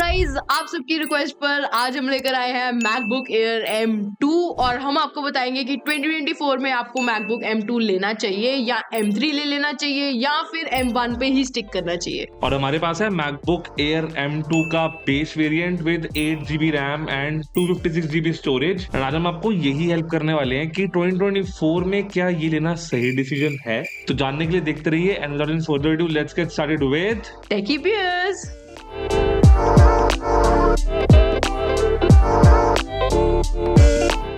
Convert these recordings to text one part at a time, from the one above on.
Guys आप सबकी request पर आज हम लेकर आए हैं मैकबुक एयर M2 और हम आपको बताएंगे कि 2024 में आपको मैकबुक M2 लेना चाहिए या M3 ले लेना चाहिए या फिर M1 पे ही स्टिक करना चाहिए। और हमारे पास है मैकबुक एयर M2 का base variant with 8GB RAM and 256GB storage. And आज हम आपको यही हेल्प करने वाले हैं कि 2024 में क्या ये लेना सही डिसीजन है। तो जानने के लिए देखते रहिए and without any further ado let's get started with Techie Pierce.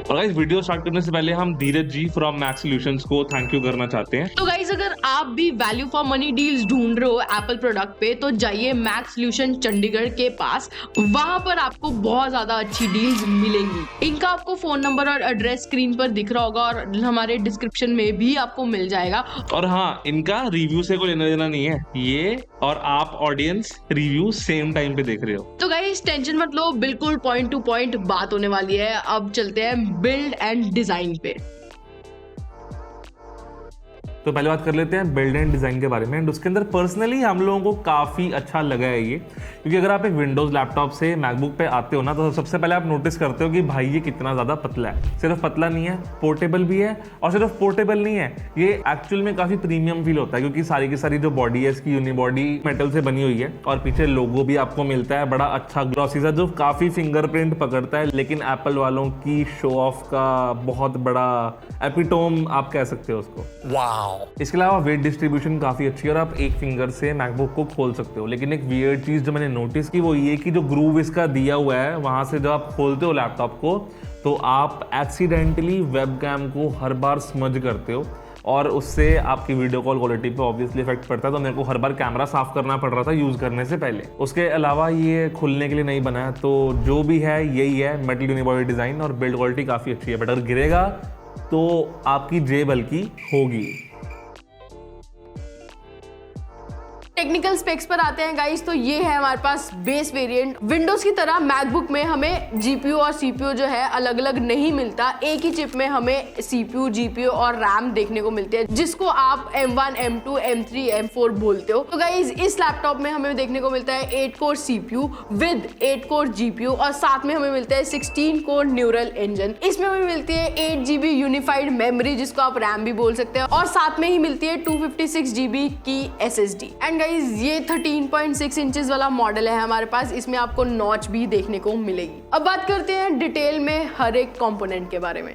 और गाइस वीडियो स्टार्ट करने से पहले हम Dheeraj ji from Max Solutions को थैंक यू करना चाहते हैं। तो गाइस अगर आप भी वैल्यू फॉर मनी डील्स ढूंढ रहे हो एप्पल प्रोडक्ट पे तो जाइए मैक्स सॉल्यूशन चंडीगढ़ के पास, वहां पर आपको बहुत ज्यादा अच्छी डील्स मिलेंगी। इनका आपको फोन नंबर और एड्रेस स्क्रीन पर दिख रहा होगा और हमारे डिस्क्रिप्शन में भी आपको मिल जाएगा। और हाँ, इनका रिव्यू से कोई लेना देना नहीं है, ये और आप ऑडियंस रिव्यू सेम टाइम पे देख रहे हो। तो गाइस टेंशन मत लो, बिल्कुल पॉइंट टू पॉइंट बात होने वाली है। अब चलते हैं बिल्ड एंड डिजाइन पे। तो पहले बात कर लेते हैं बिल्ड एंड डिजाइन के बारे में। एंड उसके अंदर पर्सनली हम लोगों को काफी अच्छा लगा है ये, क्योंकि अगर आप एक विंडोज लैपटॉप से मैकबुक पे आते हो ना तो सबसे पहले आप नोटिस करते हो कि भाई ये कितना ज्यादा पतला है। सिर्फ पतला नहीं है, पोर्टेबल भी है। और सिर्फ पोर्टेबल नहीं है, ये एक्चुअल में काफी प्रीमियम फील होता है, क्योंकि सारी की सारी जो बॉडी है इसकी यूनिबॉडी मेटल से बनी हुई है और पीछे लोगो भी आपको मिलता है बड़ा अच्छा ग्लॉसी सा, जो काफी फिंगरप्रिंट पकड़ता है। लेकिन एप्पल वालों की शो ऑफ का बहुत बड़ा एपिटोम आप कह सकते हो उसको। वाओ। इसके अलावा वेट डिस्ट्रीब्यूशन काफी अच्छी है और आप एक फिंगर से मैकबुक को खोल सकते हो। लेकिन एक वियर्ड चीज जो मैंने नोटिस की वो ये कि जो ग्रूव इसका दिया हुआ है वहां से जब आप खोलते हो लैपटॉप को तो आप एक्सीडेंटली वेबकैम को हर बार स्मज करते हो और उससे आपकी वीडियो कॉल क्वालिटी पे ऑब्वियसली इफेक्ट पड़ता है। तो मेरे को हर बार कैमरा साफ करना पड़ रहा था यूज करने से पहले। उसके अलावा ये खुलने के लिए नहीं बना है, तो जो भी है यही है, मेटल यूनिबॉडी डिजाइन और बिल्ड क्वालिटी काफी अच्छी है। बट अगर गिरेगा तो आपकी जेब हल्की होगी। टेक्निकल स्पेक्स पर आते हैं गाइस, तो ये है हमारे पास बेस वेरिएंट। विंडोज की तरह मैकबुक में हमें जीपीयू और सीपीयू जो है अलग अलग नहीं मिलता, एक ही चिप में हमें सीपीयू, जीपीयू और रैम देखने को मिलते हैं, जिसको आप M1, M2, M3, M4 बोलते हो। तो गाइस इस लैपटॉप में हमें देखने को मिलता है 8 core CPU with 8 core GPU और साथ में हमें मिलता है 16 कोर न्यूरल इंजन। इसमें हमें मिलती है 8GB यूनिफाइड मेमोरी, जिसको आप रैम भी बोल सकते हैं, और साथ में ही मिलती है 256GB की SSD। एंड ये 13.6 इंचेस वाला मॉडल है हमारे पास, इसमें आपको नॉच भी देखने को मिलेगी। अब बात करते हैं डिटेल में हर एक कंपोनेंट के बारे में।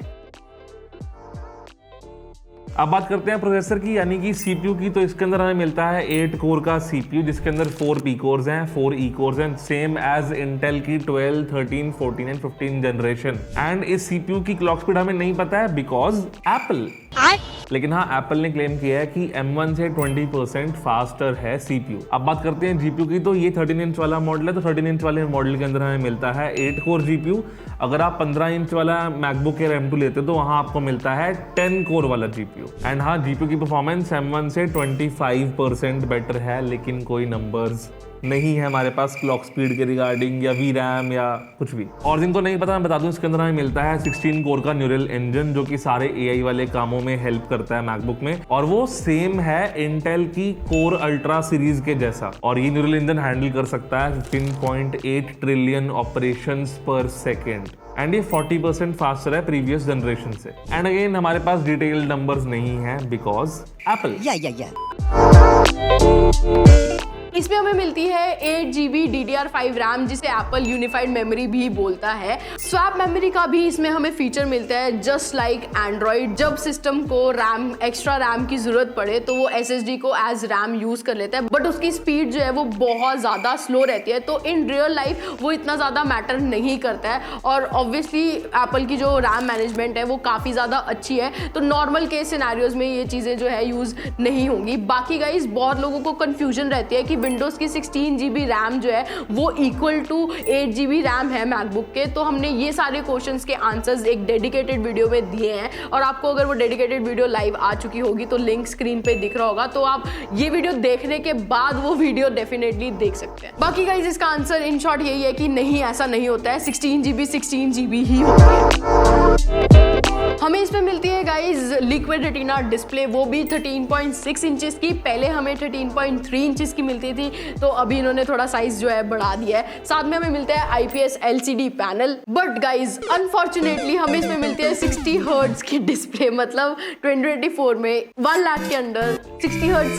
अब बात करते हैं प्रोसेसर की, यानी कि सीपीयू की। तो इसके अंदर हमें मिलता है 8 कोर का सीपीयू, जिसके अंदर 4 पी कोर्स हैं, 4 ई कोर्स हैं, सेम एज इंटेल की 12, 13, 14 एंड 15 जनरेशन। एंड इस सीपीयू की क्लॉक स्पीड हमें नहीं पता है बिकॉज एप्पल। लेकिन हाँ, एप्पल ने क्लेम किया है कि M1 से 20% फास्टर है सीपीयू। अब बात करते हैं जीपीयू की, तो ये 13 इंच वाला मॉडल है। तो 13 इंच वाले मॉडल के अंदर हमें मिलता है 8 कोर जीपीयू। अगर आप 15 इंच वाला मैकबुक एयर M2 लेते हो तो वहां आपको मिलता है 10 कोर वाला जीपीयू। एंड हाँ, जीपीयू की परफॉर्मेंस M1 से 25% बेटर है, लेकिन कोई नंबर्स नहीं है हमारे पास क्लॉक स्पीड के रिगार्डिंग या वी रैम या कुछ भी। और जिनको नहीं पता मैं बता दूं, इसके अंदर हमें मिलता है 16 कोर का न्यूरल इंजन, जो कि सारे AI वाले कामों में हेल्प करता है मैकबुक में, और वो सेम है इंटेल की कोर अल्ट्रा सीरीज के जैसा। और ये न्यूरल इंजन हैंडल कर सकता है 15.8 ट्रिलियन ऑपरेशंस पर सेकेंड एंड ये 40% फास्टर है प्रीवियस जनरेशन से। एंड अगेन हमारे पास डिटेल्ड नंबर्स नहीं है बिकॉज एप्पल। इसमें हमें मिलती है 8GB DDR5 रैम, जिसे एप्पल यूनिफाइड मेमोरी भी बोलता है। स्वैप मेमोरी का भी इसमें हमें फीचर मिलता है, जस्ट लाइक एंड्रॉइड। जब सिस्टम को रैम, एक्स्ट्रा रैम की जरूरत पड़े तो वो SSD को एज रैम यूज कर लेता है, बट उसकी स्पीड जो है वो बहुत ज्यादा स्लो रहती है। तो इन रियल लाइफ वो इतना ज्यादा मैटर नहीं करता है। और ऑब्वियसली एप्पल की जो रैम मैनेजमेंट है वो काफी ज्यादा अच्छी है, तो नॉर्मल केस सिनेरियोज में ये चीजें जो है यूज नहीं होंगी। बाकी गाइस बहुत लोगों को कंफ्यूजन रहती है कि विंडोज की 16GB रैम जो है वो इक्वल टू 8GB रैम है मैकबुक के। तो हमने ये सारे क्वेश्चंस के आंसर्स एक डेडिकेटेड वीडियो में दिए हैं, और आपको अगर वो डेडिकेटेड वीडियो लाइव आ चुकी होगी तो लिंक स्क्रीन पे दिख रहा होगा, तो आप ये वीडियो देखने के बाद वो वीडियो डेफिनेटली देख सकते हैं। बाकी गाइस इसका आंसर इन शॉर्ट यही है कि नहीं, ऐसा नहीं होता है। 16GB ही होती है। हमें इसमें मिलती है गाइज लिक्विड रेटिना डिस्प्ले, वो भी 13.6 इंचेस की। पहले हमें 13.3 इंचेस की मिलती चाहिए थी, तो अभी इन्होंने थोड़ा साइज जो है बढ़ा दिया है। साथ में हमें मिलता है IPS LCD panel, but guys unfortunately हमें इसमें मिलती है 60 हर्ट्ज की डिस्प्ले। मतलब 2024 में 1 लाख के अंदर 60 हर्ट्ज,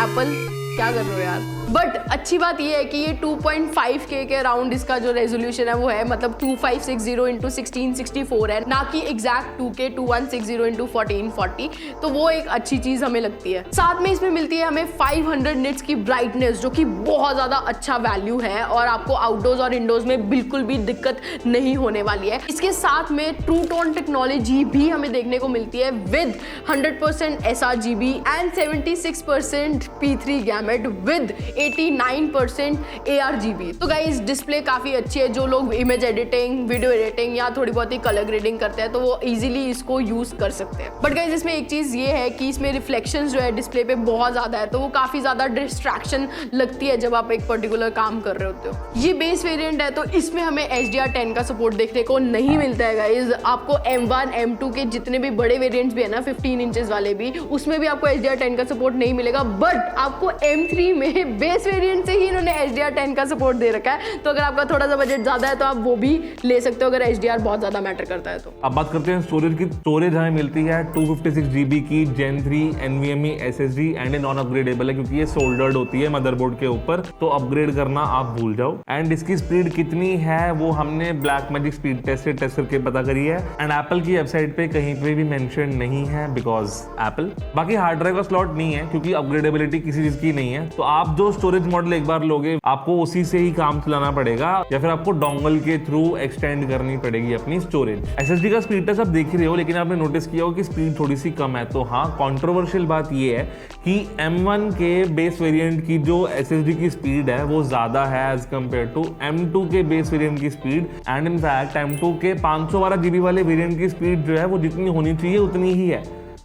एप्पल क्या कर रहे हो यार। बट अच्छी बात ये है कि ये 2.5K के अराउंड इसका जो रेजोल्यूशन है वो है, मतलब 2560x1664 है, ना कि एग्जैक्ट 2K 2160x1440। तो वो एक अच्छी चीज हमें लगती है। साथ में इसमें मिलती है हमें 500 निट्स की ब्राइटनेस, जो कि बहुत ज्यादा अच्छा वैल्यू है और आपको आउटडोर्स और इंडोर्स में बिल्कुल भी दिक्कत नहीं होने वाली है। इसके साथ में ट्रू टोन टेक्नोलॉजी भी हमें देखने को मिलती है with 100% sRGB and 76% P3 gamete with 89% ARGB। तो गाइस डिस्प्ले काफी अच्छी है। जो लोग इमेज एडिटिंग, वीडियो एडिटिंग या थोड़ी बहुत ही कलर ग्रेडिंग करते हैं तो वो इजीली इसको यूज कर सकते हैं। बट गाइस इसमें एक चीज ये है कि इसमें रिफ्लेक्शंस जो है डिस्प्ले पे बहुत ज्यादा है, तो वो काफी ज्यादा डिस्ट्रैक्शन लगती है जब आप एक पर्टिकुलर काम कर रहे होते हो। ये बेस वेरिएंट है तो इसमें हमें HDR10 का सपोर्ट देखने को नहीं मिलता है गाइस। आपको M1 M2 के जितने भी बड़े वेरिएंट्स भी है ना 15 इंचेस वाले भी, उसमें भी आपको HDR10 का सपोर्ट नहीं मिलेगा। बट आपको M3 में बेस वेरिएंट से ही इन्होंने HDR10 का सपोर्ट दे रखा है। तो अगर आपका थोड़ा सा बजट ज्यादा है तो आप वो भी ले सकते हो अगर HDR बहुत ज्यादा मैटर करता है तो। अब बात करते हैं स्टोरेज की। स्टोरेज हमें मिलती है 256 GB की Gen 3 NVMe SSD and non upgradable है, क्योंकि ये सोल्डर्ड होती है मदरबोर्ड के ऊपर, तो अपग्रेड करना आप भूल जाओ। एंड इसकी स्पीड कितनी है वो हमने ब्लैकमैजिक स्पीड टेस्ट से टेस्ट करके पता करी है, एंड एप्पल की वेबसाइट पे कहीं पे भी मेंशन नहीं है बिकॉज एप्पल। बाकी हार्ड ड्राइव का स्लॉट नहीं है क्योंकि अपग्रेडेबिलिटी किसी चीज की नहीं है। तो आप जो स्टोरेज मॉडल एक बार लोगे आपको उसी से ही काम चलाना पड़ेगा, या फिर आपको डोंगल के थ्रू एक्सटेंड करनी पड़ेगी अपनी स्टोरेज। SSD का स्पीड टेस्ट आप देख ही रहे हो, लेकिन आपने नोटिस किया हो कि स्पीड थोड़ी सी कम है। तो हाँ, कंट्रोवर्शियल बात ये है कि M1 के बेस वेरिएंट की जो SSD की स्पीड है वो ज्यादा है एज कंपेयर टू M2 के बेस वेरिएंट की स्पीड। एंड इनफैक्ट M2 के 512 GB वाले वेरिएंट की स्पीड जो है वो जितनी होनी चाहिए उतनी ही है।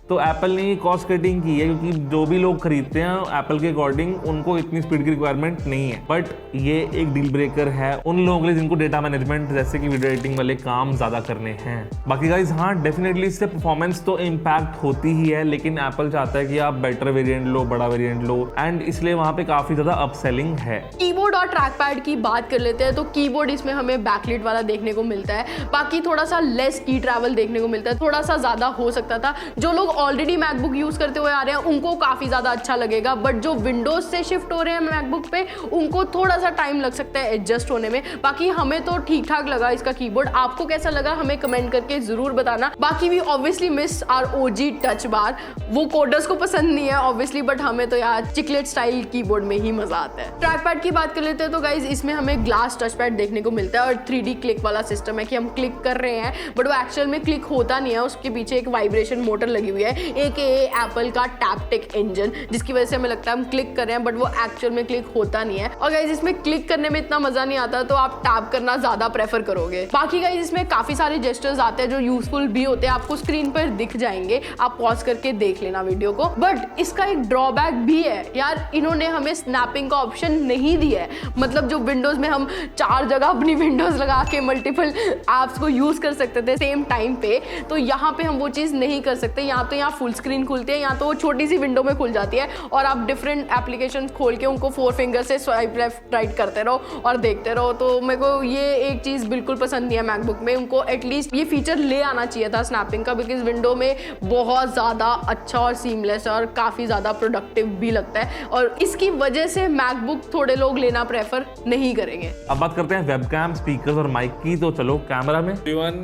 तो एप्पल ने कॉस्ट कटिंग की है, क्योंकि जो भी लोग खरीदते हैं एप्पल के अकॉर्डिंग उनको इतनी स्पीड की रिक्वायरमेंट नहीं है। बट ये एक डील ब्रेकर है उन लोगों के लिए जिनको डेटा मैनेजमेंट जैसे कि वीडियो एडिटिंग वाले काम ज्यादा करने हैं। बाकी गाइस हाँ, डेफिनेटली इससे परफॉर्मेंस तो इम्पैक्ट होती ही है, लेकिन एप्पल चाहता है कि आप बेटर वेरिएंट लो, बड़ा वेरिएंट लो, एंड इसलिए वहां पे काफी ज्यादा अपसेलिंग है। कीबोर्ड और ट्रैक पैड की बात कर लेते हैं तो कीबोर्ड इसमें हमें बैकलिट वाला देखने को मिलता है। बाकी थोड़ा सा लेस की ट्रैवल देखने को मिलता है, थोड़ा सा ज्यादा हो सकता था। जो लोग ऑलरेडी मैकबुक यूज करते हुए आ रहे हैं उनको काफी ज्यादा अच्छा लगेगा, बट जो विंडोज से शिफ्ट हो रहे हैं मैकबुक पे उनको थोड़ा सा टाइम लग सकता है एडजस्ट होने में। बाकी हमें तो ठीक ठाक लगा इसका कीबोर्ड। आपको कैसा लगा हमें कमेंट करके जरूर बताना। बाकी भी obviously miss are OG touch bar, वो कोडर्स को पसंद नहीं है ऑब्वियसली, बट हमें तो यार चिकलेट स्टाइल कीबोर्ड में ही मजा आता है। ट्रैक पैड की बात कर लेते हैं तो गाइज इसमें हमें ग्लास टच पैड देखने को मिलता है और 3D क्लिक वाला सिस्टम है कि हम क्लिक कर रहे हैं बट वो एक्चुअल में क्लिक होता नहीं है। उसके पीछे एक वाइब्रेशन मोटर लगी हुई है, एक एप्पल का टैपटिक इंजन, जिसकी वजह से हमें लगता है हम क्लिक कर रहे हैं बट वो एक्चुअल में क्लिक होता नहीं है। और गाइस इसमें क्लिक करने में इतना मजा नहीं आता, तो आप टैप करना ज्यादा प्रेफर करोगे। बाकी गाइस इसमें काफी सारे जेस्चर्स आते हैं जो यूजफुल भी होते हैं, आपको स्क्रीन पर दिख जाएंगे, आप पॉज करके देख लेना वीडियो को। बट इसका एक ड्रॉबैक भी है यार, इन्होंने हमें स्नैपिंग का ऑप्शन नहीं दिया है। मतलब जो विंडोज में हम 4 जगह अपनी विंडोज लगा के मल्टीपल एप्स को यूज कर सकते थे सेम टाइम पे, तो यहाँ पे हम वो चीज नहीं कर सकते। यहाँ तो यहाँ फुल स्क्रीन खुलती है, यहाँ तो वो छोटी सी विंडो में खुल जाती है और आप डिफरेंट एप्लीकेशन खोल के उनको 4 फिंगर से स्वाइप लेफ्ट राइट करते रहो और देखते रहो। तो मेरे को ये एक चीज बिल्कुल पसंद नहीं है मैकबुक में। उनको एटलीस्ट ये फीचर ले आना चाहिए था स्नैपिंग का, बिकॉज विंडो में बहुत ज्यादा अच्छा और सीमलेस और काफी ज्यादा प्रोडक्टिव भी लगता है, और इसकी वजह से मैकबुक थोड़े लोग लेना प्रेफर नहीं करेंगे। अब बात करते हैं वेबकैम, स्पीकर्स और माइक की। तो चलो कैमरा में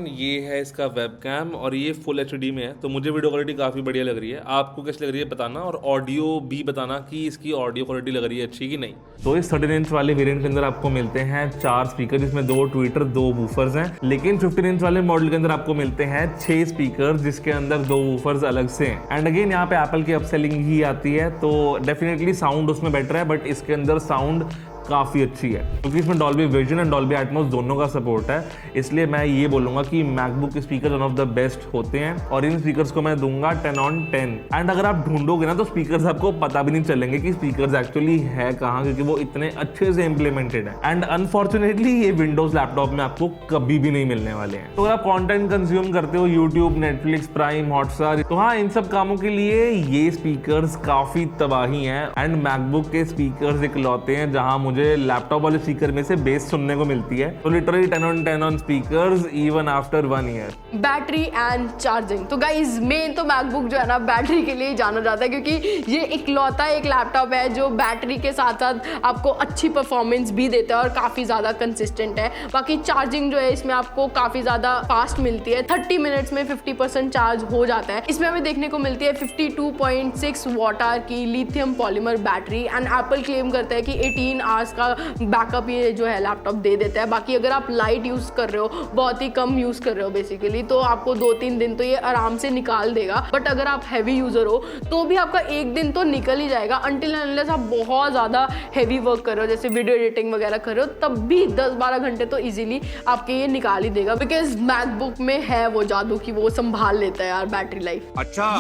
ये है इसका वेबकैम और ये फुल HD में है, तो मुझे वीडियो क्वालिटी काफी बढ़िया लग रही है। आपको कैसी लग रही है बताना, और ऑडियो भी बताना कि इसकी ऑडियो क्वालिटी लग रही है अच्छी कि नहीं। तो इस 13 इंच वाले वेरिएंट के अंदर आपको मिलते हैं 4 स्पीकर, जिसमें 2 ट्विटर 2 वूफर्स हैं। लेकिन 15 इंच वाले मॉडल के अंदर आपको मिलते हैं 6 स्पीकर, जिसके अंदर 2 वूफर्स अलग से हैं। एंड अगेन यहाँ पे एप्पल की अपसेलिंग ही आती है, तो डेफिनेटली साउंड उसमें बेटर है, बट इसके अंदर साउंड काफ़ी अच्छी है, क्योंकि इसमें Dolby vision and Dolby Atmos दोनों का सपोर्ट है। इसलिए मैं ये बोलूँगा कि मैकबुक के speaker one of the best होते हैं और इन स्पीकर्स को मैं दूंगा 10 on 10। एंड अगर आप ढूंढोगे ना तो स्पीकर्स आपको पता भी नहीं चलेंगे कि स्पीकर्स एक्चुअली है कहाँ, क्योंकि वो इतने अच्छे से इम्प्लीमेंटेड है। एंड अनफॉर्चुनेटली ये विंडोज लैपटॉप में आपको कभी भी नहीं मिलने वाले हैं। तो अगर आप कंटेंट कंज्यूम करते हो यूट्यूब, नेटफ्लिक्स, प्राइम, हॉटस्टार, तो हाँ, इन सब कामों के लिए ये स्पीकर्स काफी तबाही हैं। एंड मैकबुक के स्पीकर्स इकलौते हैं जहां मुझे लैपटॉप वाले स्पीकर में से बेस सुनने को मिलती है। तो literally 10 on 10 on speakers even after 1 year। Battery and charging, तो गाइज मेन तो मैकबुक जो है ना बैटरी के लिए जाना जाता है, क्योंकि ये इकलौता एक लैपटॉप है जो बैटरी के साथ साथ आपको अच्छी परफॉर्मेंस भी देता है और काफ़ी ज़्यादा कंसिस्टेंट है। बाकी चार्जिंग जो है इसमें आपको काफ़ी ज़्यादा फास्ट मिलती है, 30 मिनट्स में 50% चार्ज हो जाता है। इसमें हमें देखने को मिलती है 52.6 वॉट आवर की lithium polymer battery. And Apple claim करता है कि 18 आवर्स का बैकअप ये जो है लैपटॉप दे देता है। बाकी अगर आप लाइट यूज़ कर रहे हो, बहुत ही कम यूज़ कर रहे हो बेसिकली, तो आपको 2-3 दिन तो ये आराम से निकाल देगा। बट अगर आप हैवी यूज़र हो तो भी आपका एक दिन तो निकल ही जाएगा, अनटिल अनलेस आप बहुत ज़्यादा हैवी वर्क कर रहे हो, जैसे वीडियो एडिटिंग वगैरह कर रहे हो, तब भी 10-12 घंटे तो इजीली आपके ये निकाल ही देगा। बिकॉज मैकबुक में है वो जादू कि वो संभाल लेता है यार बैटरी लाइफ। अच्छा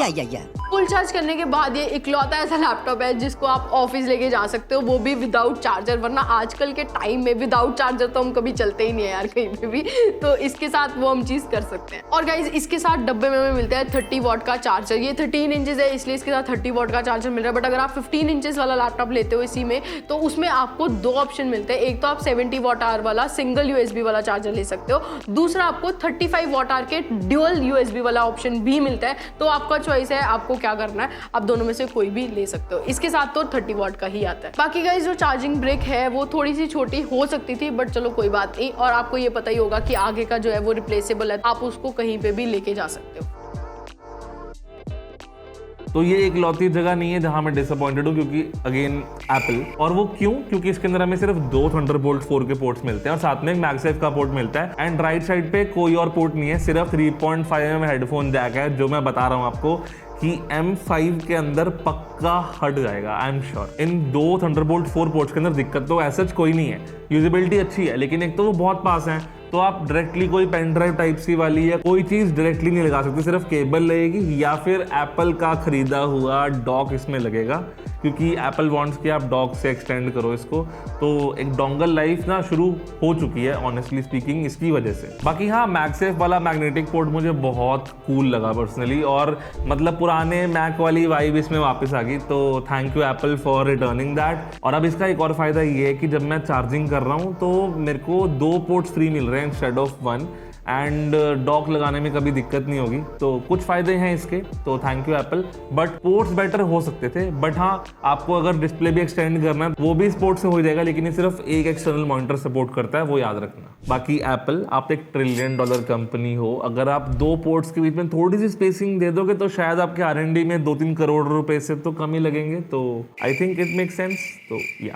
फुल चार्ज करने के बाद ये इकलौता ऐसा लैपटॉप है जिसको आप ऑफिस लेके जा सकते हो, वो भी विदाउट चार्जर, वरना आजकल के टाइम में विदाउट चार्जर तो हम कभी चलते ही नहीं है यार कहीं पे भी। तो इसके साथ वो हम चीज़ कर सकते हैं। और गाइज इसके साथ डब्बे में हमें मिलता है 30 वॉट का चार्जर। ये 13 इंचेस है इसलिए इसके साथ 30 वॉट का चार्जर मिल रहा है। बट अगर आप 15 इंचेस वाला लैपटॉप लेते हो इसी में, तो उसमें आपको 2 ऑप्शन मिलते हैं। एक तो आप 70 वॉट आवर वाला सिंगल यूएसबी वाला चार्जर ले सकते हो, दूसरा आपको 35 वॉट आवर के ड्यूअल यूएसबी वाला ऑप्शन भी मिलता है। तो आपका चॉइस है आपको क्या करना है, आप दोनों में से कोई भी ले सकते हो। इसके साथ तो 30 वॉट का ही आता है। बाकी गाइस जो चार्जिंग ब्रेक है वो थोड़ी सी छोटी हो सकती थी, बट चलो कोई बात नहीं। और आपको ये पता ही होगा कि आगे का जो है वो रिप्लेसेबल है, आप उसको कहीं पे भी लेके जा सकते हो। तो ये एक लौती जगह नहीं है जहां मैं डिसअपॉइंटेड हूँ, क्योंकि अगेन एप्पल। और वो क्यों? क्योंकि इसके अंदर हमें सिर्फ 2 थंडरबोल्ट 4 के पोर्ट्स मिलते हैं और साथ में एक मैगसेफ का पोर्ट मिलता है। एंड राइट साइड पे कोई और पोर्ट नहीं है, सिर्फ 3.5mm हेडफोन जैक है, जो मैं बता रहा हूँ आपको कि M5 के अंदर पक्का हट जाएगा, I am sure. In 2 Thunderbolt 4 ports के अंदर दिक्कत तो ऐसा कोई नहीं है, यूजेबिलिटी अच्छी है, लेकिन एक तो वो बहुत पास है, तो आप डायरेक्टली कोई पेन ड्राइव टाइप सी वाली या कोई चीज़ डायरेक्टली नहीं लगा सकते, सिर्फ केबल लगेगी या फिर एप्पल का खरीदा हुआ डॉक इसमें लगेगा, क्योंकि एप्पल वांट्स कि आप डॉक से एक्सटेंड करो इसको। तो एक डोंगल लाइफ ना शुरू हो चुकी है ऑनेस्टली स्पीकिंग इसकी वजह से। बाकी हाँ, मैगसेफ वाला मैग्नेटिक पोर्ट मुझे बहुत कूल लगा पर्सनली, और मतलब पुराने मैक वाली वाइब इसमें वापस आ गई। तो thank you Apple for returning that. और अब इसका एक और फायदा ये है कि जब मैं चार्जिंग कर रहा हूँ तो मेरे को 2 पोर्ट्स फ्री मिल रहे हैं इंस्टेड ऑफ 1, एंड डॉक लगाने में कभी दिक्कत नहीं होगी। तो कुछ फायदे हैं इसके, तो thank you Apple. But ports better हो सकते थे, बट हाँ, आपको अगर डिस्प्ले भी एक्सटेंड करना है वो भी इस पोर्ट से हो जाएगा, लेकिन ये सिर्फ एक एक्सटर्नल मॉनिटर सपोर्ट करता है, वो याद रखना। बाकी एप्पल, आप एक $1 ट्रिलियन कंपनी हो, अगर आप 2 पोर्ट्स के बीच में थोड़ी सी स्पेसिंग दे दोगे तो शायद आपके R&D में 2-3 करोड़ रुपए से तो कम ही लगेंगे। तो I think it make sense. तो या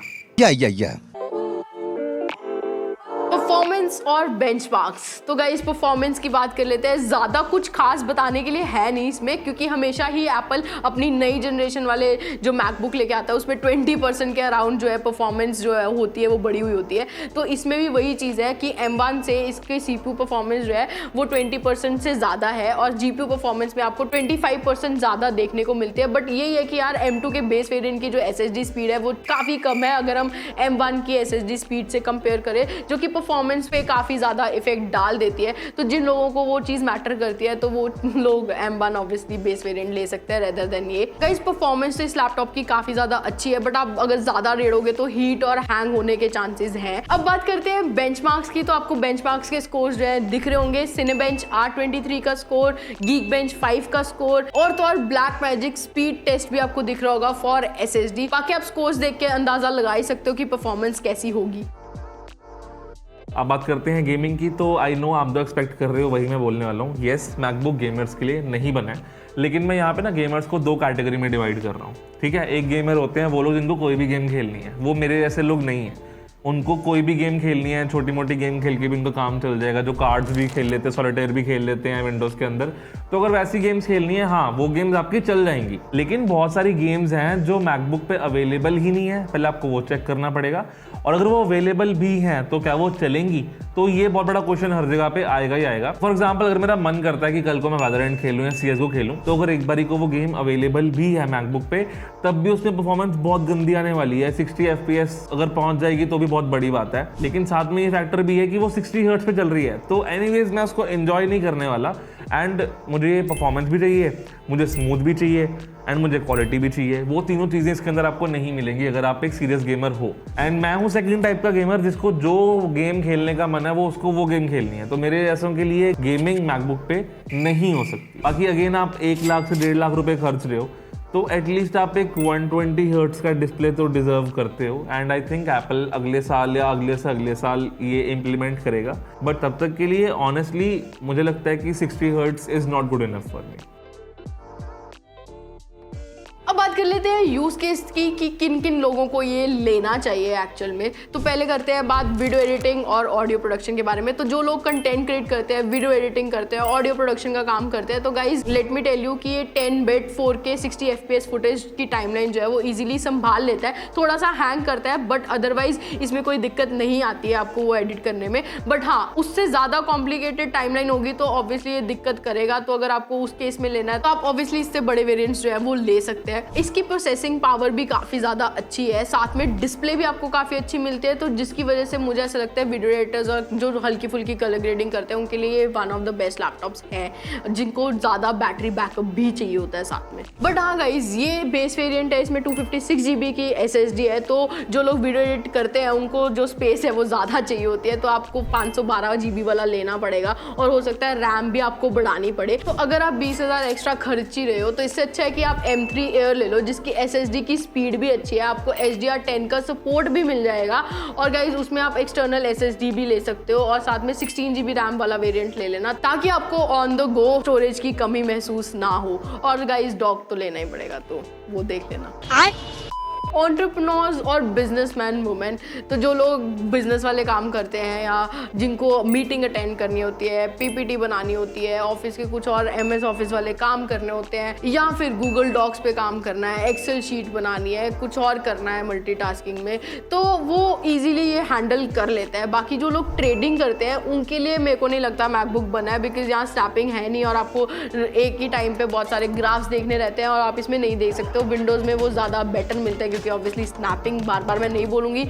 परफॉर्मेंस और बेंचमार्क्स। तो गाइस परफॉर्मेंस की बात कर लेते हैं। ज़्यादा कुछ खास बताने के लिए है नहीं इसमें, क्योंकि हमेशा ही एप्पल अपनी नई जनरेशन वाले जो मैकबुक लेके आता है उसमें 20% के अराउंड जो है परफॉर्मेंस जो है होती है वो बढ़ी हुई होती है। तो इसमें भी वही चीज़ है कि M1 से इसके CPU परफॉर्मेंस जो है वो 20% से ज़्यादा है, और GPU परफॉर्मेंस में आपको 25% ज़्यादा देखने को मिलती है। बट यही है कि यार M2 के बेस वेरिएंट की जो SSD स्पीड है वो काफ़ी कम है अगर हम M1 की SSD स्पीड से कंपेयर करें, जो कि परफॉर्मेंस पे काफ़ी ज़्यादा इफेक्ट डाल देती है। तो जिन लोगों को वो चीज़ मैटर करती है तो वो लोग M1 ऑब्वियसली बेस वेरिएंट ले सकते हैं रेदर देन ये। गाइस परफॉर्मेंस तो इस लैपटॉप की काफ़ी ज़्यादा अच्छी है, बट आप अगर ज़्यादा रेड़ोगे तो हीट और हैंग होने के चांसेस हैं। अब बात करते हैं बेंचमार्क्स की। तो आपको बेंचमार्क्स के स्कोर जो है दिख रहे होंगे। सिनेबेंच R23 का स्कोर, गीकबेंच 5 का स्कोर, और तो और ब्लैक मैजिक स्पीड टेस्ट भी आपको दिख रहा होगा फॉर SSD। बाकी आप स्कोर्स देख के अंदाजा लगा ही सकते हो कि परफॉर्मेंस कैसी होगी। अब बात करते हैं गेमिंग की। तो आई नो आप जो एक्सपेक्ट कर रहे हो वही मैं बोलने वाला हूँ। येस, मैकबुक गेमर्स के लिए नहीं बना है, लेकिन मैं यहाँ पे ना गेमर्स को 2 कैटेगरी में डिवाइड कर रहा हूँ। ठीक है, एक गेमर होते हैं वो लोग जिनको कोई भी गेम खेलनी है, वो मेरे जैसे लोग नहीं हैं। उनको कोई भी गेम खेलनी है, छोटी मोटी गेम खेल के भी उनको काम चल जाएगा, जो कार्ड्स भी खेल लेते हैं, सॉलिटेयर भी खेल लेते हैं विंडोज़ के अंदर। तो अगर वैसी गेम्स खेलनी है, हाँ वो गेम्स आपकी चल जाएंगी। लेकिन बहुत सारी गेम्स हैं जो मैकबुक पे अवेलेबल ही नहीं है, पहले आपको वो चेक करना पड़ेगा। और अगर वो अवेलेबल भी हैं तो क्या वो चलेंगी, तो ये बहुत बड़ा क्वेश्चन हर जगह पे आएगा ही आएगा। फॉर एग्जाम्पल, अगर मेरा मन करता है कि कल को मैं वैलोरेंट खेलूं या CSGO खेलूं, तो अगर एक बारी को वो गेम अवेलेबल भी है मैकबुक पे, तब भी उसमें परफॉर्मेंस बहुत गंदी आने वाली है। 60 FPS अगर पहुंच जाएगी तो भी बहुत बड़ी बात है, लेकिन साथ में ये फैक्टर भी है कि वो 60 हर्ट्ज पे चल रही है। तो एनीवेज मैं उसको एंजॉय नहीं करने वाला, एंड मुझे परफॉर्मेंस भी चाहिए, मुझे स्मूथ भी चाहिए, एंड मुझे क्वालिटी भी चाहिए। वो तीनों चीज़ें इसके अंदर आपको नहीं मिलेंगी अगर आप एक सीरियस गेमर हो। एंड मैं हूँ सेकंड टाइप का गेमर, जिसको जो गेम खेलने का मन है वो उसको वो गेम खेलनी है। तो मेरे ऐसों के लिए गेमिंग मैकबुक पे नहीं हो सकती। बाकी अगेन आप 1 लाख से 1.5 लाख रुपए खर्च रहे हो, तो एटलीस्ट आप एक 120 हर्ट्ज का डिस्प्ले तो डिजर्व करते हो। एंड आई थिंक एप्पल अगले साल या अगले से अगले साल ये इम्प्लीमेंट करेगा, बट तब तक के लिए ऑनेस्टली मुझे लगता है कि 60 hertz is not good enough for me. अब बात कर लेते हैं यूज केस की कि किन किन लोगों को ये लेना चाहिए एक्चुअल में। तो पहले करते हैं बात वीडियो एडिटिंग और ऑडियो प्रोडक्शन के बारे में। तो जो लोग कंटेंट क्रिएट करते हैं, वीडियो एडिटिंग करते हैं, ऑडियो प्रोडक्शन का काम करते हैं, तो guys let me tell you कि ये 10 बिट 4K 60 FPS फुटेज की टाइमलाइन जो है वो इजीली संभाल लेता है। थोड़ा सा हैंग करता है, बट अदरवाइज इसमें कोई दिक्कत नहीं आती है आपको वो एडिट करने में। बट हाँ, उससे ज़्यादा कॉम्प्लिकेटेड टाइमलाइन होगी तो ऑब्वियसली ये दिक्कत करेगा। तो अगर आपको उस केस में लेना है तो आप ऑब्वियसली इससे बड़े वेरिएंट्स जो है वो ले सकते हैं। इसकी प्रोसेसिंग पावर भी काफ़ी ज़्यादा अच्छी है, साथ में डिस्प्ले भी आपको काफ़ी अच्छी मिलती है। तो जिसकी वजह से मुझे ऐसा लगता है वीडियो एडिटर्स और जो हल्की फुल्की कलर ग्रेडिंग करते हैं उनके लिए one of the best laptops है, जिनको ज़्यादा बैटरी बैकअप भी चाहिए होता है साथ में। बट हाँ गाइज, ये बेस वेरिएंट है, इसमें 256 GB की SSD है। तो जो लोग वीडियो एडिट करते हैं उनको जो स्पेस है वो ज़्यादा चाहिए होती है, तो आपको 512 GB वाला लेना पड़ेगा, और हो सकता है रैम भी आपको बढ़ानी पड़े। तो अगर आप 20,000 एक्स्ट्रा खर्च ही रहे हो तो इससे अच्छा है कि आप M3 Air ले लो, जिसकी SSD की स्पीड भी अच्छी है, आपको HDR10 का सपोर्ट भी मिल जाएगा। और गाइज उसमें आप एक्सटर्नल SSD भी ले सकते हो, और साथ में 16 GB रैम वाला वेरिएंट ले लेना, ताकि आपको ऑन द गो स्टोरेज की कमी महसूस ना हो। और गाइज डॉक तो लेना ही पड़ेगा, तो वो देख लेना। एंटरप्रेन्योर्स और बिजनेसमैन वुमेन, तो जो लोग बिजनेस वाले काम करते हैं या जिनको मीटिंग अटेंड करनी होती है, PPT बनानी होती है, ऑफिस के कुछ और MS ऑफिस वाले काम करने होते हैं, या फिर गूगल डॉक्स पे काम करना है, एक्सेल शीट बनानी है, कुछ और करना है मल्टीटास्किंग में, तो वो इजीली ये हैंडल कर लेता है। बाकी जो लोग ट्रेडिंग करते हैं उनके लिए मेरे को नहीं लगता मैकबुक बना है, बिकॉज यहाँ स्नैपिंग है नहीं और आपको एक ही टाइम पे बहुत सारे ग्राफ्स देखने रहते हैं और आप इसमें नहीं देख सकते हो। विंडोज़ में वो ज़्यादा बेटर मिलता है, क्योंकि ऑब्वियसली स्नैपिंग बार बार मैं नहीं बोलूँगी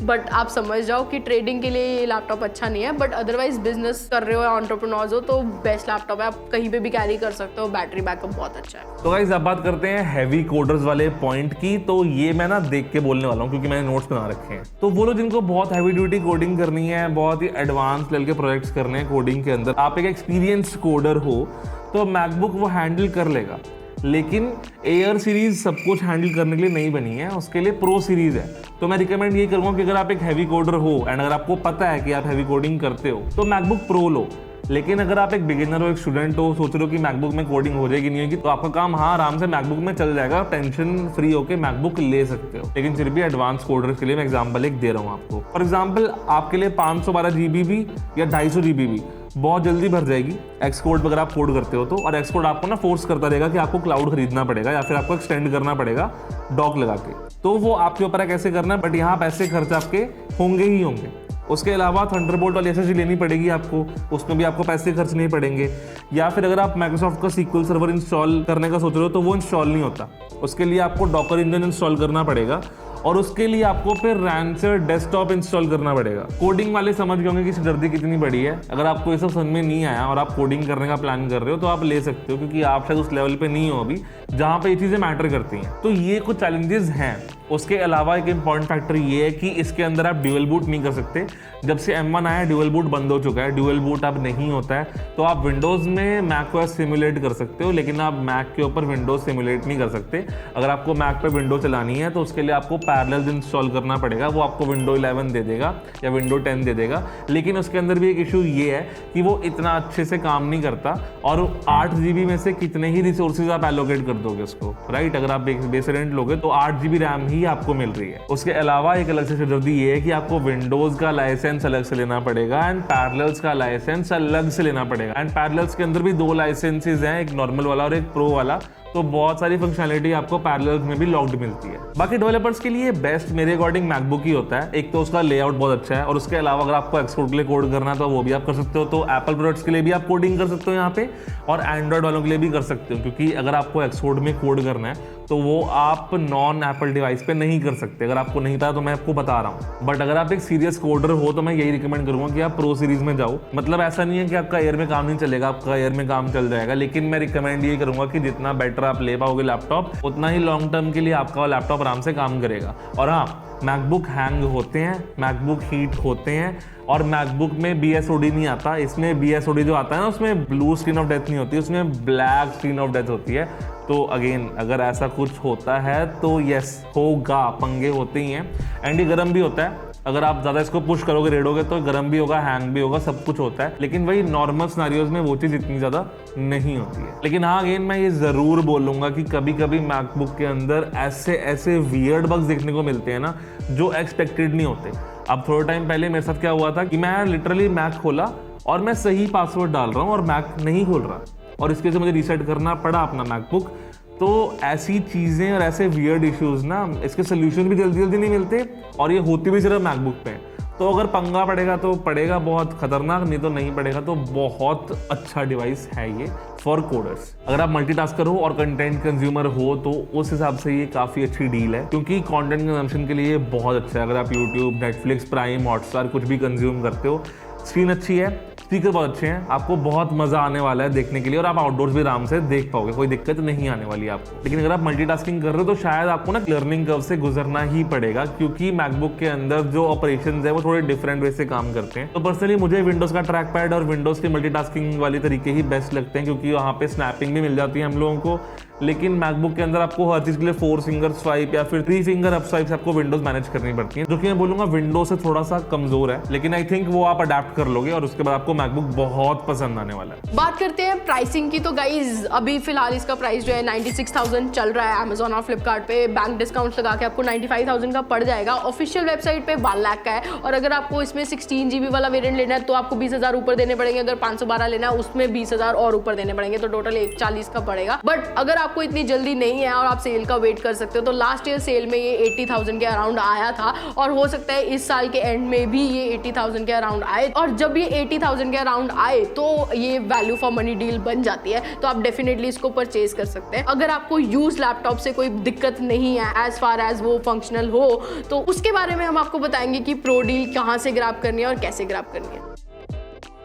बट आप समझ जाओ कि ट्रेडिंग के लिए ये लैपटॉप अच्छा नहीं है। बट अदरवाइज बिजनेस कर रहे हो या एंटरप्रेन्योर्स हो तो बेस्ट लैपटॉप है, आप कहीं पे भी कैरी कर सकते हो, बैटरी बैकअप बहुत अच्छा है। तो गाइस अब बात करते हैं हैवी कोडर्स वाले पॉइंट की। तो ये मैं ना देख के बोलने वाला हूँ क्योंकि मैंने नोट्स बना रखे हैं। तो वो लोग जिनको बहुत हैवी ड्यूटी कोडिंग करनी है, बहुत ही एडवांस लेवल के प्रोजेक्ट्स करने हैं कोडिंग के अंदर, आप एक एक्सपीरियंस्ड कोडर हो तो मैकबुक वो हैंडल कर लेगा। लेकिन एयर सीरीज सब कुछ हैंडल करने के लिए नहीं बनी है, उसके लिए प्रो सीरीज है। तो मैं रिकमेंड ये करूँगा कि अगर आप एक हैवी कोडर हो एंड अगर आपको पता है कि आप हैवी कोडिंग करते हो तो मैकबुक प्रो लो। लेकिन अगर आप एक बिगिनर हो, एक स्टूडेंट हो, सोच रहे हो कि मैकबुक में कोडिंग हो जाएगी नहीं होगी, तो आपका काम हाँ आराम से मैकबुक में चल जाएगा, टेंशन फ्री होकर मैकबुक ले सकते हो। लेकिन फिर भी एडवांस कोडर्स के लिए मैं एग्जांपल एक दे रहा हूँ आपको। फॉर एग्जांपल आपके लिए 512 GB भी या 250 GB भी बहुत जल्दी भर जाएगी एक्सकोड अगर आप कोड करते हो तो। और एक्सकोड आपको ना फोर्स करता रहेगा कि आपको क्लाउड खरीदना पड़ेगा या फिर आपको एक्सटेंड करना पड़ेगा डॉक लगा के, तो वो आपके ऊपर है कैसे करना है। बट यहाँ पैसे खर्च आपके होंगे ही होंगे। उसके अलावा थंडरबोल्ट वाली SSD लेनी पड़ेगी आपको, उसमें भी आपको पैसे खर्चने पड़ेंगे। या फिर अगर आप माइक्रोसॉफ्ट का SQL सर्वर इंस्टॉल करने का सोच रहे हो तो वो इंस्टॉल नहीं होता, उसके लिए आपको डॉकर इंजन इंस्टॉल करना पड़ेगा और उसके लिए आपको फिर रैंसर डेस्कटॉप इंस्टॉल करना पड़ेगा। कोडिंग वाले समझ गए होंगे कि सिरदर्दी कितनी बड़ी है। अगर आपको ये सब समझ में नहीं आया और आप कोडिंग करने का प्लान कर रहे हो तो आप ले सकते हो, क्योंकि आप शायद उस लेवल पे नहीं हो अभी जहाँ पे ये चीज़ें मैटर करती हैं। तो ये कुछ चैलेंजेस हैं। उसके अलावा एक इंपॉर्टेंट फैक्टर ये है कि इसके अंदर आप ड्यूअल बूट नहीं कर सकते। जब से M1 आया ड्यूअल बूट बंद हो चुका है, ड्यूअल बूट अब नहीं होता है। तो आप विंडोज़ में मैक OS सिमुलेट कर सकते हो, लेकिन आप मैक के ऊपर विंडोज सिमुलेट नहीं कर सकते। अगर आपको मैक पे विंडो चलानी है तो उसके लिए आपको पैरेलल इंस्टॉल करना पड़ेगा, वो आपको विंडो 11 दे देगा या विंडो 10 दे देगा। लेकिन उसके अंदर भी एक इशू ये है कि वो इतना अच्छे से काम नहीं करता और 8 GB में से कितने ही रिसोर्सेज आप एलोकेट कर दोगे उसको, राइट। अगर आप बेस वेरिएंट लोगे तो 8 GB रैम ही ही आपको मिल रही है। उसके अलावा एक अलग से सिरदर्दी ये है कि आपको विंडोज का लाइसेंस अलग से लेना पड़ेगा एंड पैरेलल्स का लाइसेंस अलग से लेना पड़ेगा। एंड पैरेलल्स के अंदर भी 2 लाइसेंसेज हैं, एक नॉर्मल वाला और एक प्रो वाला, तो बहुत सारी फंक्शनैलिटी आपको पैरेलल्स में भी लॉक्ड मिलती है। बाकी डेवलपर्स के लिए बेस्ट मेरे अकॉर्डिंग मैकबुक ही होता है। एक तो उसका लेआउट बहुत अच्छा है और उसके अलावा अगर आपको एक्सपोर्ट के लिए कोड करना है तो वो भी आप कर सकते हो। तो एप्पल प्रोडक्ट्स के लिए भी आप कोडिंग कर सकते हो यहाँ पे, और एंड्रॉइड वालों के लिए भी कर सकते हो, क्योंकि अगर आपको एक्सपोर्ट में कोड करना है तो वो आप नॉन एप्पल डिवाइस पे नहीं कर सकते। अगर आपको नहीं पता तो मैं आपको बता रहा हूँ, बट अगर आप एक सीरियस कोडर हो तो मैं यही रिकमेंड करूंगा कि आप प्रो सीरीज में जाओ। मतलब ऐसा नहीं है कि आपका एयर में काम नहीं चलेगा, आपका एयर में काम चल जाएगा, लेकिन मैं रिकमेंड ये करूंगा कि जितना बेटर आप ले पाओगे लैपटॉप, उतना ही लॉन्ग टर्म के लिए आपका लैपटॉप आराम से काम करेगा। और हाँ, मैकबुक हैंग होते हैं, मैकबुक हीट होते हैं, और मैकबुक में BSOD नहीं आता। इसमें BSOD जो आता है ना, उसमें ब्लू स्क्रीन ऑफ डेथ नहीं होती, उसमें ब्लैक स्क्रीन ऑफ डेथ होती है। तो अगेन अगर ऐसा कुछ होता है तो यस होगा, पंगे होते ही हैं। एंड ये गर्म भी होता है, अगर आप ज़्यादा इसको पुश करोगे, रेडोगे तो गर्म भी होगा, हैंग भी होगा, सब कुछ होता है। लेकिन वही नॉर्मल सिनेरियोज में वो चीज़ इतनी ज़्यादा नहीं होती है। लेकिन हाँ, अगेन मैं ये ज़रूर बोलूँगा कि कभी कभी मैकबुक के अंदर ऐसे ऐसे वियर्ड बग्स देखने को मिलते हैं ना, जो एक्सपेक्टेड नहीं होते। अब थोड़े टाइम पहले मेरे साथ क्या हुआ था कि मैं लिटरली मैक खोला और मैं सही पासवर्ड डाल रहा हूँ और मैक नहीं खोल रहा, और इसके से मुझे रीसेट करना पड़ा अपना मैकबुक। तो ऐसी चीज़ें और ऐसे वियर्ड इश्यूज ना, इसके सोल्यूशन भी जल्दी जल्दी नहीं मिलते, और ये होती भी सिर्फ मैकबुक पे। तो अगर पंगा पड़ेगा तो पड़ेगा बहुत खतरनाक, नहीं तो नहीं पड़ेगा। तो बहुत अच्छा डिवाइस है ये फॉर कोडर्स। अगर आप मल्टीटास्कर हो और कंटेंट कंज्यूमर हो तो उस हिसाब से ये काफ़ी अच्छी डील है, क्योंकि कंटेंट कंजम्पशन के लिए ये बहुत अच्छा है। अगर आप यूट्यूब, नेटफ्लिक्स, प्राइम, हॉटस्टार कुछ भी कंज्यूम करते हो, स्क्रीन अच्छी है, स्पीकर बहुत अच्छे हैं, आपको बहुत मजा आने वाला है देखने के लिए, और आप आउटडोर्स भी आराम से देख पाओगे, कोई दिक्कत नहीं आने वाली है आपको। लेकिन अगर आप मल्टीटास्किंग कर रहे हो तो शायद आपको ना लर्निंग कर्व से गुजरना ही पड़ेगा, क्योंकि मैकबुक के अंदर जो ऑपरेशंस है वो थोड़े डिफरेंट वे से काम करते हैं। तो पर्सनली मुझे विंडोज का ट्रैक पैड और विंडोज के मल्टीटास्किंग वाले तरीके ही बेस्ट लगते हैं, क्योंकि वहाँ पे स्नैपिंग भी मिल जाती है हम लोगों को। लेकिन मैकबुक के अंदर आपको हर चीज के लिए 4 फिंगर स्वाइप या फिर 3 फिंगर अप स्वाइप आपको विंडोज मैनेज करनी पड़ती है, जो कि मैं बोलूंगा विंडोज से थोड़ा सा कमजोर है। लेकिन आई थिंक वो आप अडेप्ट कर लोगे और उसके बाद आपको मैकबुक बहुत पसंद आने वाला है। बात करते हैं प्राइसिंग की। तो गाइज अभी फिलहाल इसका प्राइस जो है 96,000 चल रहा है अमेजोन और फ्लिपकार्ट पे। बैंक डिस्काउंट लगा के आपको 95,000 का पड़ जाएगा। ऑफिशियल वेबसाइट पे 1 लाख का है, और अगर आपको इसमें 16 GB वाला वेरिएंट लेना है तो आपको 20,000 ऊपर देने पड़ेंगे। अगर 512 लेना है उसमें 20,000 और ऊपर देने पड़ेंगे, तो टोटल 140 का पड़ेगा। बट अगर आपको इतनी जल्दी नहीं है और आप सेल का वेट कर सकते हो, तो लास्ट ईयर सेल में ये 80,000 के अराउंड आया था, और हो सकता है इस साल के एंड में भी ये 80,000 के अराउंड आए। और जब ये 80,000 के अराउंड आए तो ये वैल्यू फॉर मनी डील बन जाती है, तो आप डेफिनेटली इसको परचेज कर सकते हैं। अगर आपको यूज लैपटॉप से कोई दिक्कत नहीं है एज फार एज वो फंक्शनल हो, तो उसके बारे में हम आपको बताएंगे कि प्रो डील कहां से ग्रैब करनी है और कैसे ग्रैब करनी है।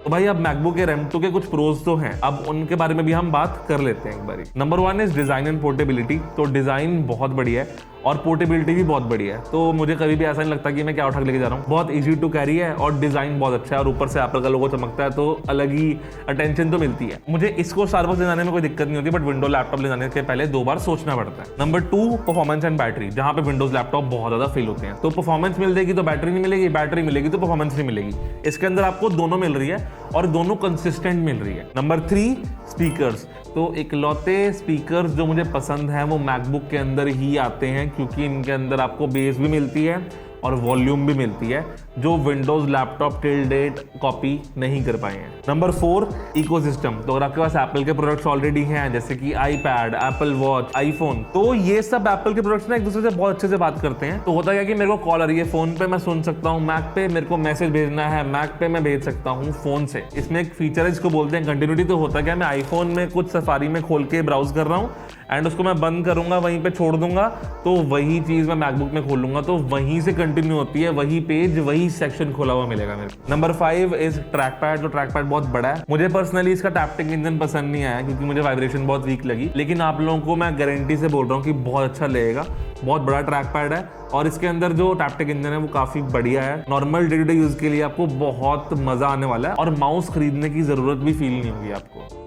तो भाई अब मैकबुक के M2 के कुछ प्रोज तो हैं, अब उनके बारे में भी हम बात कर लेते हैं एक बारी। Number 1 is design and portability. तो डिजाइन बहुत बढ़िया है और पोर्टेबिलिटी भी बहुत बढ़िया है, तो मुझे कभी भी ऐसा नहीं लगता कि मैं क्या उठा के लेके जा रहा हूँ। बहुत इजी टू कैरी है और डिजाइन बहुत अच्छा है, और ऊपर से एप्पल का लोगो चमकता है, तो अलग ही अटेंशन तो मिलती है। मुझे इसको स्टारबक्स ले जाने में कोई दिक्कत नहीं होती, बट विंडो लैपटॉप ले जाने के पहले 2 बार सोचना पड़ता है। नंबर 2 परफॉर्मेंस एंड बैटरी, जहाँ पे विंडोज लैपटॉप बहुत ज्यादा फेल होते हैं। तो परफॉर्मेंस मिल जाएगी तो बैटरी नहीं मिलेगी, बैटरी मिलेगी तो परफॉर्मेंस नहीं मिलेगी। इसके अंदर आपको दोनों मिल रही है और दोनों कंसिस्टेंट मिल रही है। Number 3 speakers. तो इकलौते स्पीकर्स जो मुझे पसंद है वो मैकबुक के अंदर ही आते हैं, क्योंकि इनके अंदर आपको बेस भी मिलती है और वॉल्यूम भी मिलती है, जो Windows laptop till date copy नहीं कर पाए हैं। Number 4 ecosystem. तो अगर आपके पास एप्पल के प्रोडक्ट्स ऑलरेडी हैं, जैसे कि आईपैड, एप्पल वॉच, आईफोन, तो ये सब एप्पल के प्रोडक्ट्स ना एक दूसरे से बहुत अच्छे से बात करते हैं। तो होता क्या कि मेरे को कॉल आ रही है फोन पे, मैं सुन सकता हूँ, मैक पे मेरे को मैसेज भेजना है, मैक पे मैं भेज सकता हूँ फोन से। इसमें एक फीचर है जिसको बोलते हैं कंटिन्यूटी। तो होता क्या, मैं आईफोन में कुछ सफारी में खोल के ब्राउज कर रहा हूँ एंड उसको मैं बंद करूंगा, वहीं पे छोड़ दूंगा, तो वही चीज मैं मैकबुक में खोल लूंगा, तो वहीं से कंटिन्यू होती है, वही पेज, वही सेक्शन खोला हुआ मिलेगा मेरे को। Number 5 is track pad. तो ट्रैक पैड बहुत बड़ा है। मुझे पर्सनली इसका टैप्टिक इंजन पसंद नहीं आया, क्योंकि मुझे वाइब्रेशन बहुत वीक लगी, लेकिन आप लोगों को मैं गारंटी से बोल रहा हूँ कि बहुत अच्छा लगेगा। बहुत बड़ा ट्रैक पैड है और इसके अंदर जो टैप्टिक इंजन है वो काफी बढ़िया है। Normal day to day use के लिए आपको बहुत मजा आने वाला है, और माउस खरीदने की जरूरत भी फील नहीं होगी आपको।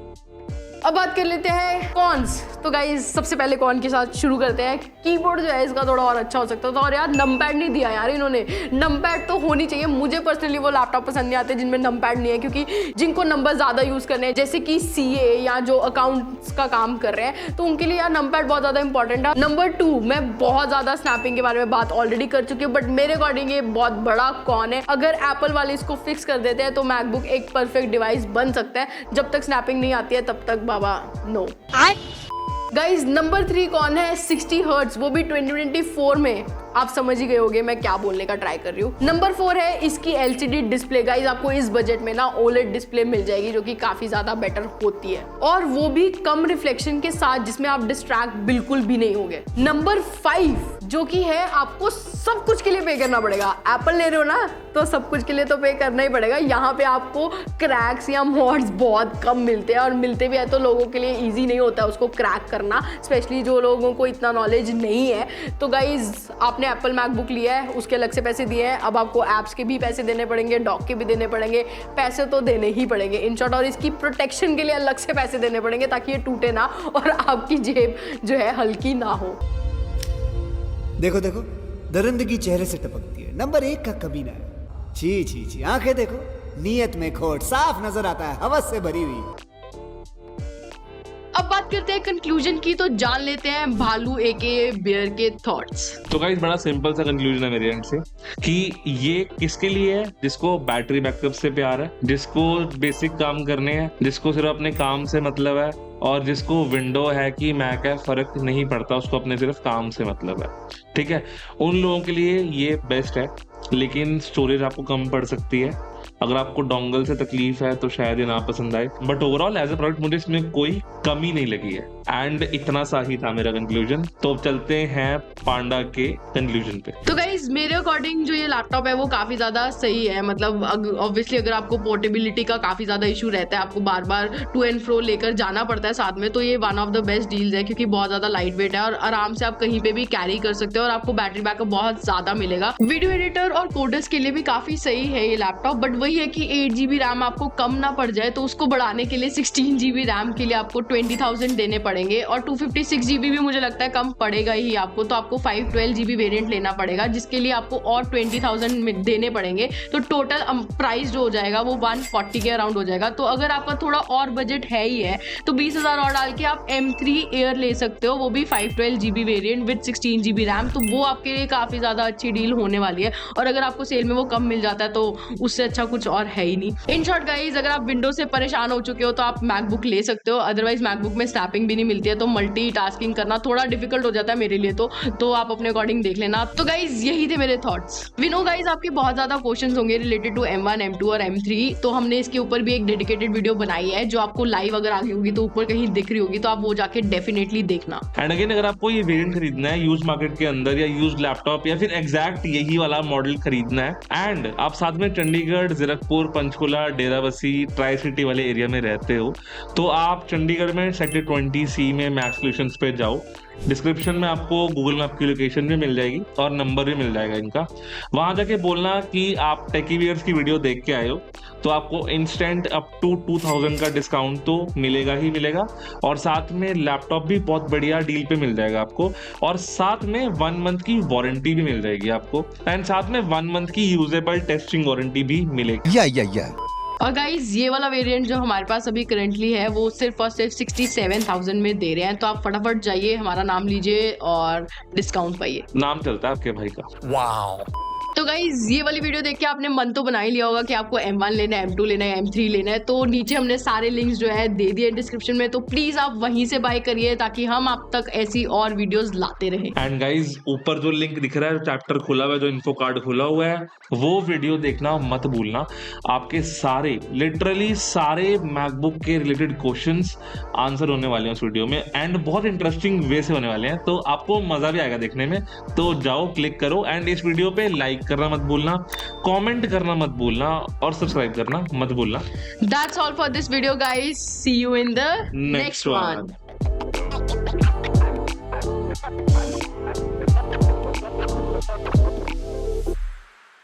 अब बात कर लेते हैं कॉन्स। तो गाइज सबसे पहले कॉन के साथ शुरू करते हैं। कीबोर्ड जो है इसका थोड़ा और अच्छा हो सकता था, और यार नमपैड नहीं दिया यार इन्होंने। नमपैड तो होनी चाहिए। मुझे पर्सनली वो लैपटॉप पसंद नहीं आते जिनमें नमपैड नहीं है, क्योंकि जिनको नंबर ज्यादा यूज करने हैं, जैसे कि CA या जो अकाउंट्स का काम कर रहे हैं, तो उनके लिए यार नमपैड बहुत ज्यादा इंपॉर्टेंट है। नंबर 2, मैं बहुत ज्यादा स्नैपिंग के बारे में बात ऑलरेडी कर चुकी हूँ, बट मेरे अकॉर्डिंग ये बहुत बड़ा कॉन है। अगर एप्पल वाले इसको फिक्स कर देते हैं तो मैकबुक एक परफेक्ट डिवाइस बन सकता है। जब तक स्नैपिंग नहीं आती है तब तक बाबा नो। गाइज नंबर 3 कौन है? 60 हर्ट्ज, वो भी 2024 में। आप समझ ही गए होंगे मैं क्या बोलने का ट्राई कर रही हूँ। नंबर 4 है इसकी LCD डिस्प्ले। गाइज आपको इस बजट में ना OLED डिस्प्ले मिल जाएगी, जो कि काफी ज्यादा बेटर होती है, और वो भी कम रिफ्लेक्शन के साथ, जिसमें आप डिस्ट्रैक्ट बिल्कुल भी नहीं होगे। नंबर 5 जो कि है आपको सब कुछ के लिए पे करना पड़ेगा। एप्पल ले रहे हो ना, तो सब कुछ के लिए तो पे करना ही पड़ेगा। यहाँ पे आपको क्रैक्स या मॉड्स बहुत कम मिलते हैं, और मिलते भी है तो लोगों के लिए ईजी नहीं होता उसको क्रैक करना, स्पेशली जो लोगों को इतना नॉलेज नहीं है। तो गाइज आपने एप्पल मैकबुक लिया है, उसके अलग से पैसे दिए हैं, अब आपको एप्स के भी पैसे देने पड़ेंगे, डॉक के भी देने पड़ेंगे, पैसे तो देने ही पड़ेंगे इन शॉर्ट, और इसकी प्रोटेक्शन के लिए अलग से पैसे देने पड़ेंगे ताकि ये टूटे ना और आपकी जेब जो है हल्की ना हो। देखो देखो, दरिंदगी चेहरे से टपकती है। नंबर 1 का कमीना है। छी छी छी, आंखें देखो, नीयत में खोट, साफ नजर आता है, हवस से भरी हुई। अब बात करते हैं कंक्लूजन की, तो जान लेते हैं भालू एके बियर के थॉट्स। तो गाइस बड़ा सिंपल सा कंक्लूजन है मेरे एंड से कि ये किसके लिए है? जिसको बैटरी बैकअप से प्यार है, जिसको बेसिक काम करने हैं, जिसको सिर्फ अपने काम से मतलब है, और जिसको विंडो है कि मैक है फर्क नहीं पड़ता, उसको अपने सिर्फ काम से मतलब है। ठीक है, उन लोगों के लिए ये बेस्ट है, लेकिन स्टोरेज आपको कम पड़ सकती है। अगर आपको डोंगल से तकलीफ है तो शायद ये ना पसंद आए, but overall as a product मुझे इसमें कोई कमी नहीं लगी है। एंड इतना सा ही था मेरा कंक्लूजन। तो चलते हैं पांडा के कंक्लूजन पे। तो गाइज मेरे अकॉर्डिंग जो ये लैपटॉप है वो काफी ज्यादा सही है। मतलब ऑब्वियसली अगर आपको पोर्टेबिलिटी का काफी ज्यादा इशू रहता है, आपको बार बार टू एंड फ्रो लेकर जाना पड़ता है साथ में, तो ये one of the best deals है, क्योंकि बहुत ज्यादा लाइट वेट है और आराम से आप कहीं पे भी कैरी कर सकते हो, और आपको बैटरी बैकअप बहुत ज्यादा मिलेगा। वीडियो एडिटर और कोडर्स के लिए भी काफी सही है ये लैपटॉप, बट वही है कि 8 GB रैम आपको कम ना पड़ जाए, तो उसको बढ़ाने के लिए 16 GB रैम के लिए आपको 20,000 देने पड़ेंगे, और 256 GB भी मुझे लगता है कम पड़ेगा ही आपको, तो आपको 512 GB वेरिएंट लेना पड़ेगा, जिसके लिए आपको और 20,000 देने पड़ेंगे। तो टोटल प्राइस जो हो जाएगा वो 140 के अराउंड हो जाएगा। तो अगर आपका थोड़ा और बजट है ही है तो 20,000 और डाल के आप M3 Air ले सकते हो, वो भी 512 GB variant with 16 GB RAM, तो वो आपके लिए काफी ज्यादा अच्छी डील होने वाली है। और अगर आपको सेल में वो कम मिल जाता है तो उससे अच्छा कुछ और है ही नहीं। इन शॉर्ट गाइज अगर आप विंडो से परेशान हो चुके हो तो आप मैकबुक ले सकते हो, अदरवाइज मैकबुक में स्नैपिंग भी नहीं मिलती है, तो मल्टीटास्किंग करना थोड़ा डिफिकल्ट हो जाता है मेरे लिए, तो आप अपने अकॉर्डिंग देख लेना। तो गाइज यही थे मेरे थॉट्स। वी नो गाइज आपके बहुत ज्यादा क्वेश्चंस होंगे रिलेटेड टू M1, M2 और M3, तो हमने इसके ऊपर भी एक डेडिकेटेड वीडियो बनाई है, जो आपको लाइव अगर आगे होगी तो ऊपर कहीं दिख रही होगी, तो आप वो जाके डेफिनेटली देखना। एंड अगेन अगर आपको ये वेरिएंट खरीदना है यूज मार्केट के अंदर, या यूज लैपटॉप, या फिर एग्जैक्ट यही वाला मॉडल खरीदना है, एंड आप साथ में चंडीगढ़, जीरकपुर, पंचकुला, डेराबस्सी, ट्राई सिटी वाले एरिया में रहते हो, तो आप चंडीगढ़ में सेक्टर 20C में मैक्स सॉल्यूशंस पे जाओ। डिस्क्रिप्शन में आपको गूगल मैप की लोकेशन भी मिल जाएगी और नंबर भी मिल जाएगा इनका। वहां जाके बोलना कि आप टेकीवियर्स की वीडियो देख के आए हो, तो आपको इंस्टेंट अप टू 2000 का डिस्काउंट तो मिलेगा ही मिलेगा, और साथ में लैपटॉप भी बहुत बढ़िया डील पे मिल जाएगा आपको, और साथ में 1 मंथ की वारंटी भी मिल जाएगी आपको, एंड साथ में 1 मंथ की यूजेबल टेस्टिंग वारंटी भी मिलेगी। और गाइज ये वाला वेरिएंट जो हमारे पास अभी करेंटली है वो सिर्फ और सिर्फ 67,000 में दे रहे हैं, तो आप फटाफट जाइए, हमारा नाम लीजिए और डिस्काउंट पाइए। नाम चलता है आपके भाई का। वाओ। तो गाइज ये वाली वीडियो देख के आपने मन तो बना ही लिया होगा कि आपको M1 लेना है, M2 लेना है, M3 लेना है, तो नीचे हमने सारे लिंक्स जो है दे दिए डिस्क्रिप्शन में, तो प्लीज आप वहीं से बाय करिए ताकि हम आप तक ऐसी और वीडियोस लाते रहें। एंड गाइज ऊपर जो लिंक दिख रहा है, चैप्टर खुला हुआ है, जो इन्फो कार्ड खुला हुआ है, वो वीडियो देखना मत भूलना। आपके सारे लिटरली सारे मैकबुक के रिलेटेड क्वेश्चंस आंसर होने वाले हैं उस वीडियो में, एंड बहुत इंटरेस्टिंग वे से होने वाले हैं, तो आपको मजा भी आएगा देखने में। तो जाओ क्लिक करो, एंड इस वीडियो पे लाइक करना मत भूलना, कमेंट करना मत भूलना, और सब्सक्राइब करना मत भूलना। That's all for this video guys. See you in the next one.